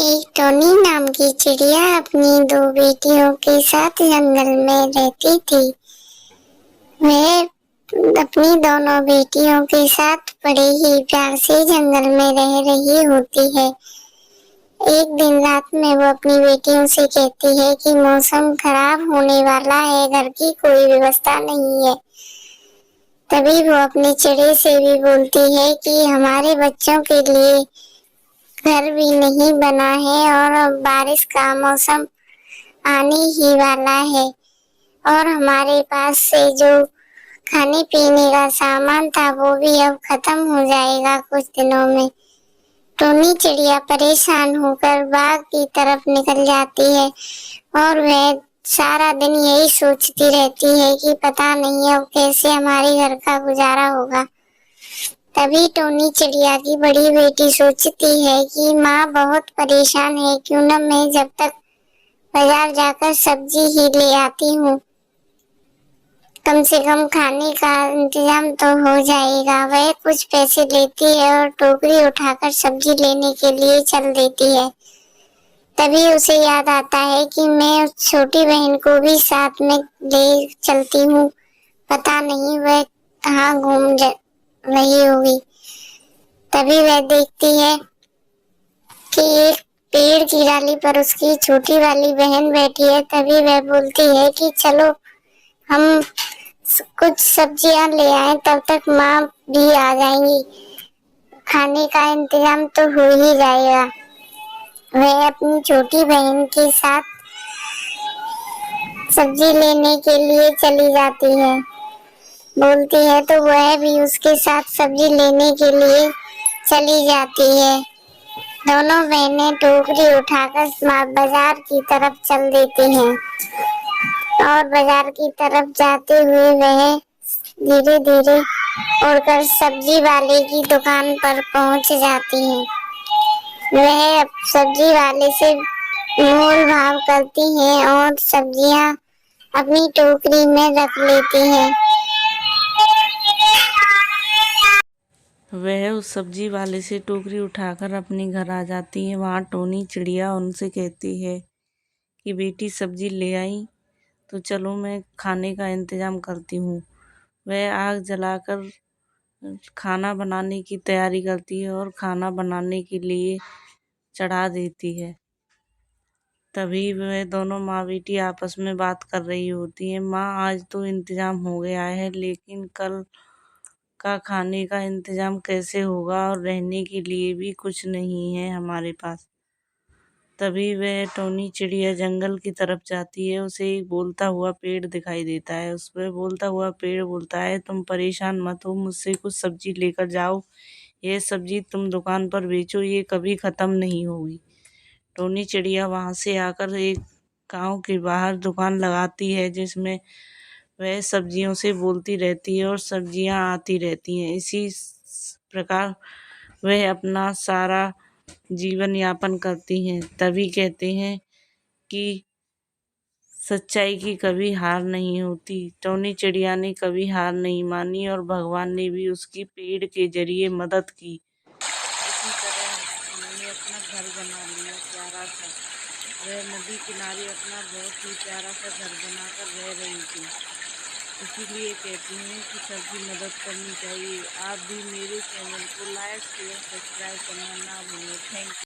एक टोनी नाम की चिड़िया अपनी दो बेटियों के साथ जंगल में रहती थी। वह अपनी दोनों बेटियों के साथ बड़े ही प्यार से जंगल में रह रही होती है। एक दिन रात में वो अपनी बेटियों से कहती है कि मौसम खराब होने वाला है, घर की कोई व्यवस्था नहीं है। तभी वो अपने चिड़े से भी बोलती है कि हमारे बच्चों के लिए घर भी नहीं बना है और अब बारिश का मौसम आने ही वाला है और हमारे पास से जो खाने पीने का सामान था वो भी अब खत्म हो जाएगा कुछ दिनों में। टोनी चिड़िया परेशान होकर बाग की तरफ निकल जाती है और वह सारा दिन यही सोचती रहती है कि पता नहीं अब कैसे हमारे घर का गुजारा होगा। तभी टोनी चिड़िया की बड़ी बेटी सोचती है कि माँ बहुत परेशान है, क्यों न मैं जब तक बाजार जाकर सब्जी ही ले आती हूँ, कम से कम खाने का इंतजाम तो हो जाएगा। वह कुछ पैसे लेती है और टोकरी उठाकर सब्जी लेने के लिए चल देती है। तभी उसे याद आता है कि मैं उस छोटी बहन को भी साथ में ले चलती हूँ, पता नहीं वह कहाँ घूम रही होगी। तभी वह देखती है कि एक पेड़ की डाली पर उसकी छोटी वाली बहन बैठी है। तभी वह बोलती है कि चलो हम कुछ सब्जियां ले आए, तब तक माँ भी आ जाएंगी, खाने का इंतजाम तो हो ही जाएगा। वह अपनी छोटी बहन के साथ सब्जी लेने के लिए चली जाती है, बोलती है तो वह भी उसके साथ सब्जी लेने के लिए चली जाती है। दोनों बहनें टोकरी उठाकर बाजार की तरफ चल देती हैं और बाजार की तरफ जाते हुए वह धीरे धीरे उड़कर सब्जी वाले की दुकान पर पहुंच जाती हैं। वह सब्जी वाले से मोल भाव करती हैं और सब्जियां अपनी टोकरी में रख लेती हैं। वह उस सब्जी वाले से टोकरी उठाकर अपने घर आ जाती है। वहाँ टोनी चिड़िया उनसे कहती है कि बेटी सब्जी ले आई तो चलो मैं खाने का इंतज़ाम करती हूँ। वह आग जलाकर खाना बनाने की तैयारी करती है और खाना बनाने के लिए चढ़ा देती है। तभी वह दोनों माँ बेटी आपस में बात कर रही होती हैं। माँ, आज तो इंतज़ाम हो गया है, लेकिन कल का खाने का इंतज़ाम कैसे होगा और रहने के लिए भी कुछ नहीं है हमारे पास। तभी वह टोनी चिड़िया जंगल की तरफ जाती है। उसे एक बोलता हुआ पेड़ दिखाई देता है। उस पर बोलता हुआ पेड़ बोलता है, तुम परेशान मत हो, मुझसे कुछ सब्जी लेकर जाओ। यह सब्जी तुम दुकान पर बेचो, ये कभी ख़त्म नहीं होगी। टोनी चिड़िया वहाँ से आकर एक गांव के बाहर दुकान लगाती है, जिसमें वह सब्जियों से बोलती रहती है और सब्जियां आती रहती हैं। इसी प्रकार वह अपना सारा जीवन यापन करती हैं। तभी कहते हैं कि सच्चाई की कभी हार नहीं होती। टोनी चिड़िया ने कभी हार नहीं मानी और भगवान ने भी उसकी पेड़ के जरिए मदद की। इसी तरह उन्होंने अपना घर बना लिया प्यारा सा। वह नदी किनारे अपना बहुत ही प्यारा सा घर बनाकर रह रही थी। इसीलिए कहती हैं कि सबकी मदद करनी चाहिए। आप भी मेरे चैनल को लाइक शेयर सब्सक्राइब करना ना भूलें। Thank you.